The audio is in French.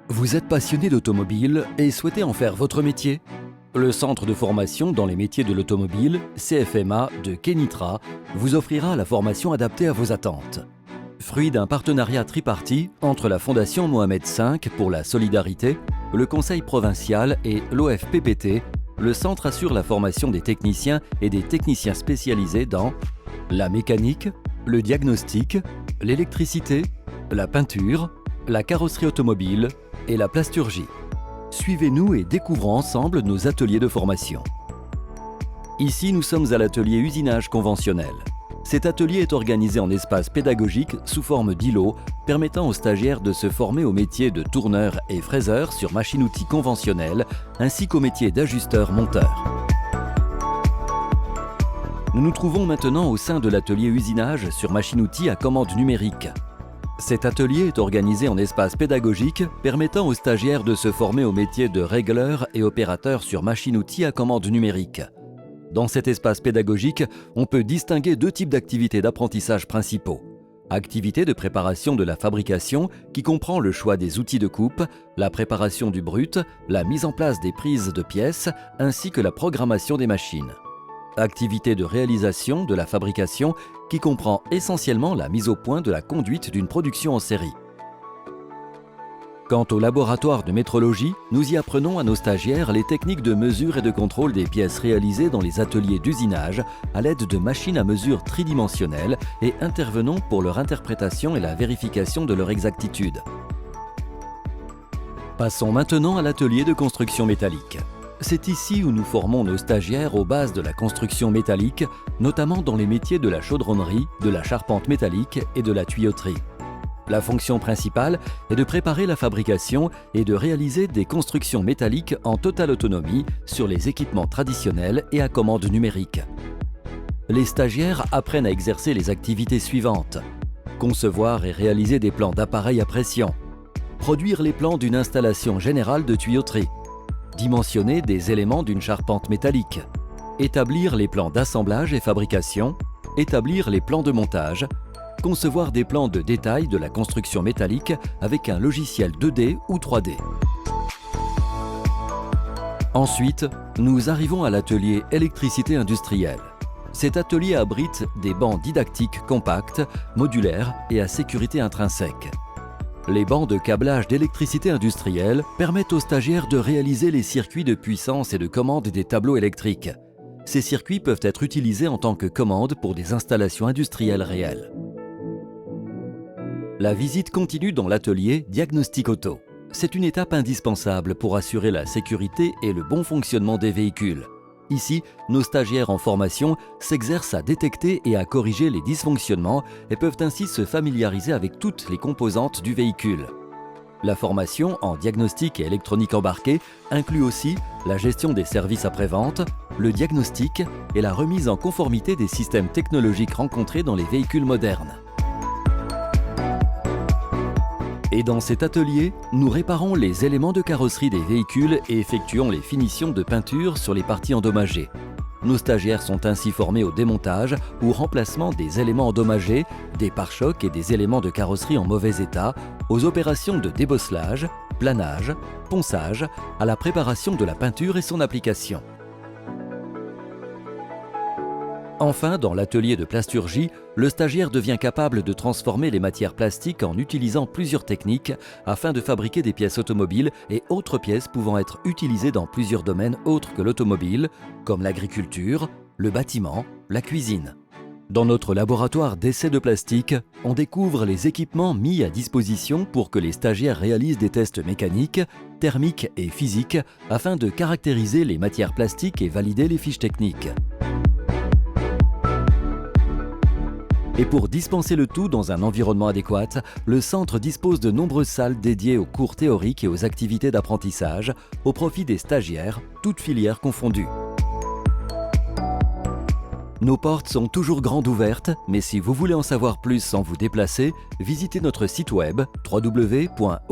Vous êtes passionné d'automobile et souhaitez en faire votre métier? Le Centre de formation dans les métiers de l'automobile, CFMA de Kenitra, vous offrira la formation adaptée à vos attentes. Fruit d'un partenariat tripartite entre la Fondation Mohamed V pour la solidarité, le Conseil provincial et l'OFPPT, le centre assure la formation des techniciens et des techniciens spécialisés dans la mécanique, le diagnostic, l'électricité, la peinture, la carrosserie automobile et la plasturgie. Suivez-nous et découvrons ensemble nos ateliers de formation. Ici, nous sommes à l'atelier usinage conventionnel. Cet atelier est organisé en espace pédagogique sous forme d'îlot, permettant aux stagiaires de se former au métier de tourneur et fraiseur sur machine-outil conventionnelle, ainsi qu'au métier d'ajusteur-monteur. Nous nous trouvons maintenant au sein de l'atelier usinage sur machine-outil à commande numérique. Cet atelier est organisé en espace pédagogique permettant aux stagiaires de se former au métier de régleur et opérateur sur machine-outil à commande numérique. Dans cet espace pédagogique, on peut distinguer deux types d'activités d'apprentissage principaux. Activité de préparation de la fabrication qui comprend le choix des outils de coupe, la préparation du brut, la mise en place des prises de pièces ainsi que la programmation des machines. Activité de réalisation de la fabrication qui comprend essentiellement la mise au point de la conduite d'une production en série. Quant au laboratoire de métrologie, nous y apprenons à nos stagiaires les techniques de mesure et de contrôle des pièces réalisées dans les ateliers d'usinage à l'aide de machines à mesure tridimensionnelles et intervenons pour leur interprétation et la vérification de leur exactitude. Passons maintenant à l'atelier de construction métallique. C'est ici où nous formons nos stagiaires aux bases de la construction métallique, notamment dans les métiers de la chaudronnerie, de la charpente métallique et de la tuyauterie. La fonction principale est de préparer la fabrication et de réaliser des constructions métalliques en totale autonomie sur les équipements traditionnels et à commande numérique. Les stagiaires apprennent à exercer les activités suivantes: concevoir et réaliser des plans d'appareils à pression, produire les plans d'une installation générale de tuyauterie, dimensionner des éléments d'une charpente métallique, établir les plans d'assemblage et fabrication, établir les plans de montage, concevoir des plans de détail de la construction métallique avec un logiciel 2D ou 3D. Ensuite, nous arrivons à l'atelier électricité industrielle. Cet atelier abrite des bancs didactiques compacts, modulaires et à sécurité intrinsèque. Les bancs de câblage d'électricité industrielle permettent aux stagiaires de réaliser les circuits de puissance et de commande des tableaux électriques. Ces circuits peuvent être utilisés en tant que commande pour des installations industrielles réelles. La visite continue dans l'atelier diagnostic auto. C'est une étape indispensable pour assurer la sécurité et le bon fonctionnement des véhicules. Ici, nos stagiaires en formation s'exercent à détecter et à corriger les dysfonctionnements et peuvent ainsi se familiariser avec toutes les composantes du véhicule. La formation en diagnostic et électronique embarquée inclut aussi la gestion des services après-vente, le diagnostic et la remise en conformité des systèmes technologiques rencontrés dans les véhicules modernes. Et dans cet atelier, nous réparons les éléments de carrosserie des véhicules et effectuons les finitions de peinture sur les parties endommagées. Nos stagiaires sont ainsi formés au démontage ou remplacement des éléments endommagés, des pare-chocs et des éléments de carrosserie en mauvais état, aux opérations de débosselage, planage, ponçage, à la préparation de la peinture et son application. Enfin, dans l'atelier de plasturgie, le stagiaire devient capable de transformer les matières plastiques en utilisant plusieurs techniques afin de fabriquer des pièces automobiles et autres pièces pouvant être utilisées dans plusieurs domaines autres que l'automobile, comme l'agriculture, le bâtiment, la cuisine. Dans notre laboratoire d'essais de plastique, on découvre les équipements mis à disposition pour que les stagiaires réalisent des tests mécaniques, thermiques et physiques afin de caractériser les matières plastiques et valider les fiches techniques. Et pour dispenser le tout dans un environnement adéquat, le centre dispose de nombreuses salles dédiées aux cours théoriques et aux activités d'apprentissage, au profit des stagiaires, toutes filières confondues. Nos portes sont toujours grandes ouvertes, mais si vous voulez en savoir plus sans vous déplacer, visitez notre site web www.ofppt.ma.